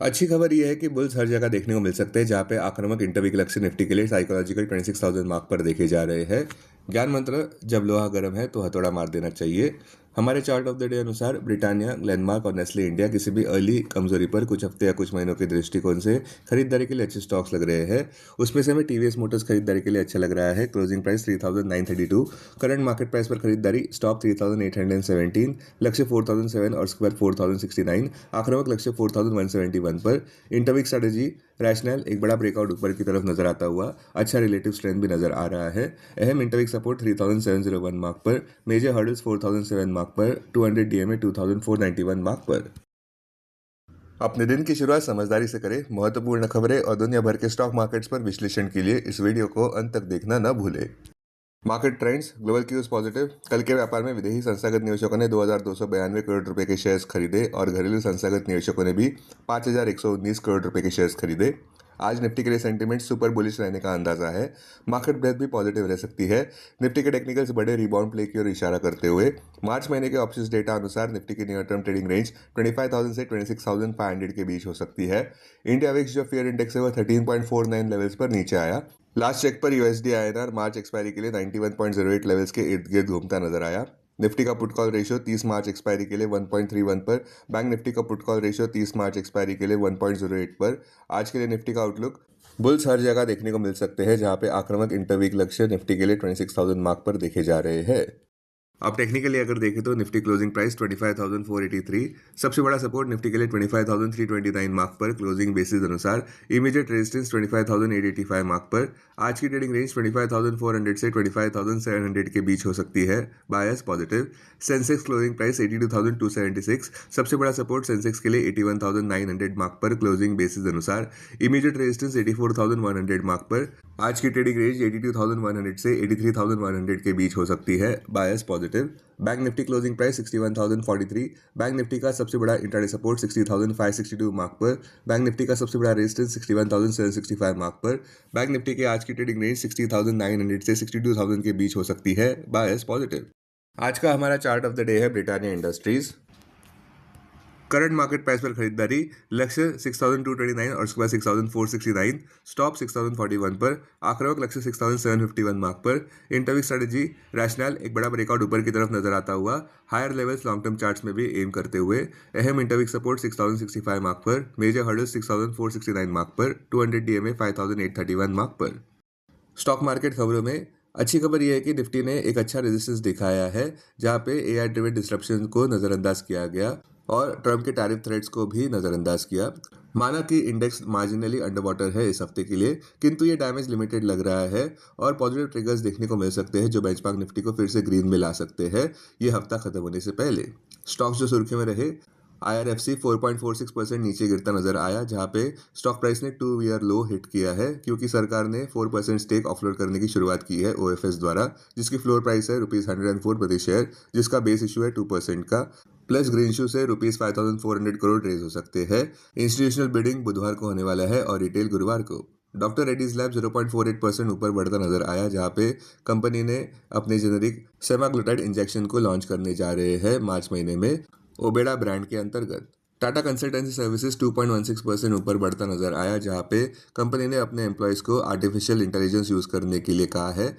अच्छी खबर ये है कि बुल्स हर जगह देखने को मिल सकते हैं जहां पे आक्रामक इंटरवीक लक्ष्य निफ्टी के लिए साइकोलॉजिकल 26,000 मार्क पर देखे जा रहे हैं। ज्ञान मंत्र, जब लोहा गर्म है तो हथौड़ा मार देना चाहिए। हमारे चार्ट ऑफ द डे अनुसार ब्रिटानिया, ग्लेनमार्क और नेस्ले इंडिया किसी भी अर्ली कमजोरी पर कुछ हफ्ते या कुछ महीनों के दृष्टिकोण से खरीदारी के लिए अच्छे स्टॉक्स लग रहे हैं। उसमें से हमें टीवीएस मोटर्स खरीदारी के लिए अच्छा लग रहा है। Closing price 3,932, current market price पर खरीदारी, स्टॉप 3,817, लक्ष्य 4,007 और स्क्वायर 4,069, आक्रामक लक्ष्य 4,171 पर। इंटरवीक स्ट्रेटेजी रैशनल, एक बड़ा ब्रेकआउट ऊपर की तरफ नजर आता हुआ, अच्छा रिलेटिव स्ट्रेंथ भी नजर आ रहा है। अहम इंटरवीक सपोर्ट 3,701 मार्क पर, मेजर हर्डल्स 4,007 मार्क पर, 200 डीएमए 2,491 मार्क पर। अपने दिन की शुरुआत समझदारी से करें। महत्वपूर्ण खबरें और दुनिया भर के स्टॉक मार्केट्स पर विश्लेषण के लिए इस वीडियो को अंत तक देखना न भूलें। Market trends, global cues positive. कल के व्यापार में विदेशी संस्थागत निवेशकों ने 2,292 करोड़ रुपए के शेयर्स खरीदे और घरेलू संस्थागत निवेशकों ने भी 5,119 करोड़ रुपए के शेयर्स खरीदे। आज निफ्टी के लिए सेंटीमेंट सुपर बुलिश रहने का अंदाजा है। मार्केट ब्रेथ भी पॉजिटिव रह सकती है। निफ्टी के टेक्निकल्स बड़े रिबाउंड प्ले की ओर इशारा करते हुए मार्च महीने के ऑप्शंस डेटा अनुसार निफ्टी की नियर टर्म ट्रेडिंग रेंज 25,000 से 26,500 के बीच हो सकती है। इंडिया विक्स जो फियर इंडेक्स है वह 13.49 लेवल्स पर नीचे आया। लास्ट चेक पर यूएसडी आईएनआर मार्च एक्सपायरी के लिए 91.08 लेवल्स के इर्द गिर्द घूमता नजर आया। निफ्टी का पुट कॉल रेशियो 30 मार्च एक्सपायरी के लिए 1.31 पर, बैंक निफ्टी का पुट कॉल रेशियो 30 मार्च एक्सपायरी के लिए 1.08 पर। आज के लिए निफ्टी का आउटलुक, बुल्स हर जगह देखने को मिल सकते हैं जहां पे आक्रामक इंटरवीक लक्ष्य निफ्टी के लिए 26,000 मार्क पर देखे जा रहे हैं। अब टेक्निकली अगर देखें तो निफ्टी क्लोजिंग प्राइस 25,483, सबसे बड़ा सपोर्ट निफ्टी के लिए 25,329 मार्क पर क्लोजिंग बेसिस अनुसार। इमीडिएट रेजिस्टेंस 25,885 मार्क पर। आज की ट्रेडिंग रेंज 25,400 से 25,700 के बीच हो सकती है, bias positive. Sensex closing price 82,276, सबसे बड़ा सपोर्ट सेंसेक्स के लिए 81,900 मार्क पर क्लोजिंग बेसिस अनुसार। इमीडिएट रेजिस्टेंस 84,100 मार्क पर। आज की ट्रेडिंग रेंज 82,100 से 83,100 के बीच हो सकती है, bias positive. Bank Nifty closing price 61,043, bank Nifty का सबसे बड़ा इंट्राडे सपोर्ट 60,562 मार्क पर, बैंक निफ्टी का सबसे बड़ा रेजिस्टेंस 61,765 मार्क पर। बैंक निफ्टी की आज की ट्रेडिंग रेंज 60,900 से 62,000 के बीच हो सकती है, बायस पॉजिटिव। आज का हमारा चार्ट ऑफ द डे है Britannia industries. Current market price पर खरीदारी, लक्ष्य 6,229 और उसके बाद 6,469, स्टॉप 6,041 पर, आक्रामक लक्ष्य 6,751 मार्क पर। इंटरवीक स्ट्रेटेजी रैशनल, एक बड़ा ब्रेकआउट ऊपर की तरफ नजर आता हुआ, higher levels long term charts में भी एम करते हुए। अहम इंटरवीक सपोर्ट 6,065 मार्क पर, मेजर हर्डल्स 6,469 मार्क पर, 200 डीएमए 5,831 मार्क पर। स्टॉक मार्केट खबरों में अच्छी खबर यह है कि निफ्टी ने एक अच्छा रेजिस्टेंस दिखाया है जहां पे एआई ड्रिवन डिस्ट्रप्शन को नजरअंदाज किया गया और ट्रम्प के टैरिफ थ्रेट्स को भी नजरअंदाज किया। माना कि इंडेक्स मार्जिनली अंडर वाटर है इस हफ्ते के लिए, किंतु ये डैमेज लिमिटेड लग रहा है और पॉजिटिव ट्रिगर्स देखने को मिल सकते हैं जो बेंचमार्क निफ्टी को फिर से ग्रीन में ला सकते हैं ये हफ्ता खत्म होने से पहले। स्टॉक्स जो सुर्खियों में रहे, आईआरएफसी 4.46% नीचे गिरता नजर आया जहां पे स्टॉक प्राइस ने 2 ईयर लो हिट किया है क्योंकि सरकार ने 4% स्टेक ऑफलोड करने की शुरुआत की है ओएफएस द्वारा, जिसकी फ्लोर प्राइस है ₹104 प्रति शेयर, जिसका बेस इशू है 2% का। प्लस ग्रीन इशू से ₹5,400 करोड़ रेज हो सकते हैं। इंस्टीट्यूशनल बिडिंग बुधवार को होने वाला है और रिटेल गुरुवार को। डॉक्टर रेड्डीज लैब 0.48% ऊपर बढ़ता नजर आया जहां पे कंपनी ने अपने जेनेरिक सेमाग्लुटाइड इंजेक्शन को लॉन्च करने जा रहे हैं मार्च महीने में ओबेडा ब्रांड के अंतर्गत। टाटा कंसल्टेंसी सर्विसेज 2.16% ऊपर बढ़ता नजर आया जहां पे कंपनी ने अपने एम्प्लॉयज को आर्टिफिशियल इंटेलिजेंस यूज करने के लिए कहा है।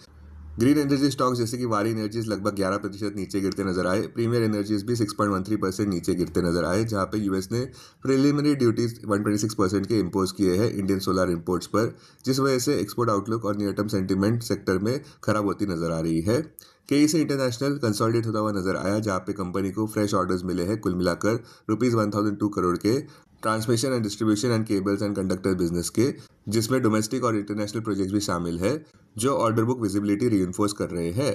ग्रीन एनर्जी स्टॉक्स जैसे कि वारी एनर्जीज लगभग 11% नीचे गिरते नजर आए। प्रीमियर एनर्जीज भी 6.13% नीचे गिरते नजर आए जहां पे यूएस ने प्रिलिमिनरी ड्यूटीज 126% के इम्पोज किए हैं इंडियन सोलर इंपोर्ट्स पर, जिस वजह से एक्सपोर्ट आउटलुक और नियर टर्म सेंटीमेंट सेक्टर में खराब होती नजर आ रही है। केई से इंटरनेशनल कंसोलिडेट होता हुआ नजर आया जहां पे कंपनी को फ्रेश ऑर्डर्स मिले हैं कुल मिलाकर ₹1,002 करोड़ के transmission and distribution and cables and conductor business के, जिसमें डोमेस्टिक और इंटरनेशनल प्रोजेक्ट्स भी शामिल है जो ऑर्डर बुक विजिबिलिटी रीइंफोर्स कर रहे हैं।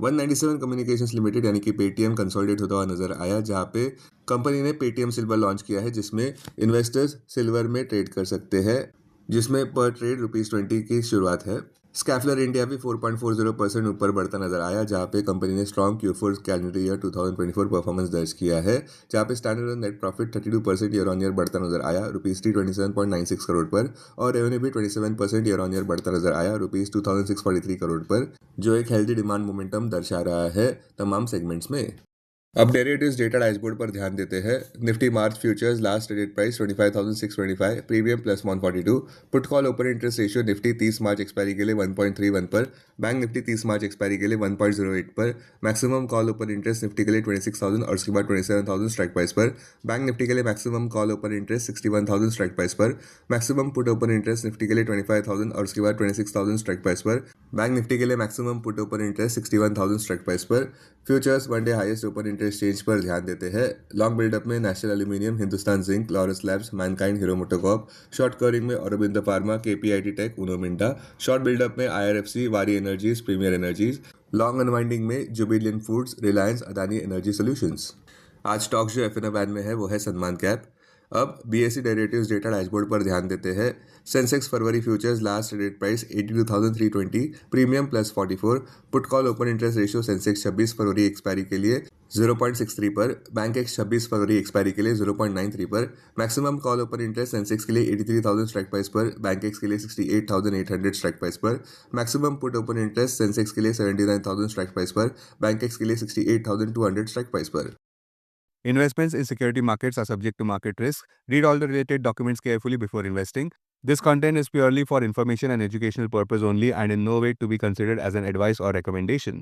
197 कम्युनिकेशंस लिमिटेड यानी कि पेटीएम कंसोलिडेट होता हुआ नजर आया जहां पे कंपनी ने पेटीएम सिल्वर लॉन्च किया है जिसमें इन्वेस्टर्स सिल्वर में ट्रेड कर सकते हैं, जिसमें पर ट्रेड ₹20 की शुरुआत है। स्कैफलर इंडिया भी 4.40% ऊपर बढ़ता नजर आया जहां पे कंपनी ने strong Q4 calendar year 2024 performance दर्ज किया है जहां पे standard net profit 32% year on year बढ़ता नजर आया ₹327.96 करोड़ पर और रेवेन्यू भी 27% ईयर ऑन ईयर बढ़ता नजर आया ₹2,643 करोड़ पर, जो एक हेल्दी डिमांड मोमेंटम दर्शा रहा है तमाम सेगमेंट्स में। अब डेरिवेटिव्स डेटा डैशबोर्ड पर ध्यान देते हैं। Nifty March futures last traded price 25,625, premium plus 142। Put call open interest ratio Nifty 30 मार्च एक्सपायरी के लिए 1.31 पर, बैंक निफ्टी 30 मार्च एक्सपायरी के लिए 1.08 पर, maximum call open interest Nifty के लिए 26,000 और उसके बाद 27,000 स्ट्राइक प्राइस पर, बैंक निफ्टी के लिए maximum call open interest 61,000 strike price पर, maximum put open interest Nifty के लिए 25,000 और उसके बाद 26,000 स्ट्राइक प्राइस पर, बैंक निफ्टी के लिए maximum put open interest 61,000 strike price पर। Futures one day highest open interest change पर ध्यान देते हैं। लॉन्ग बिल्डअप में national aluminium, Hindustan zinc, Laurus labs, Mankind, Hero MotoCorp. Short covering में Aurobindo pharma, KPIT tech, Uno Minda. Short buildup में IRFC, Waaree energies, premier energies. Long unwinding में Jubilant foods, Reliance, Adani energy solutions. आज stocks जो एफ बैन में है वो है सलमान कैप। अब बीएसई डेरिवेटिव्स डेटा डैशबोर्ड पर ध्यान देते हैं। सेंसेक्स फरवरी futures last traded price 82,320, premium plus 44। Put call open interest ratio Sensex 26 फरवरी एक्सपायरी के लिए 0.63 पर, बैंक एक्स 26 फरवरी एक्सपायरी के लिए 0.93 पर, maximum call open interest Sensex के लिए 83,000 स्ट्राइक प्राइस पर, बैंक एक्स के लिए 68,800 स्ट्राइक प्राइस पर, maximum put open interest Sensex के लिए 79,000 स्ट्राइक प्राइस पर, बैंक एक्स के लिए 68,200 स्ट्राइक प्राइस पर। Investments in security markets are subject to market risk. Read all the related documents carefully before investing. This content is purely for information and educational purpose only and in no way to be considered as an advice or recommendation.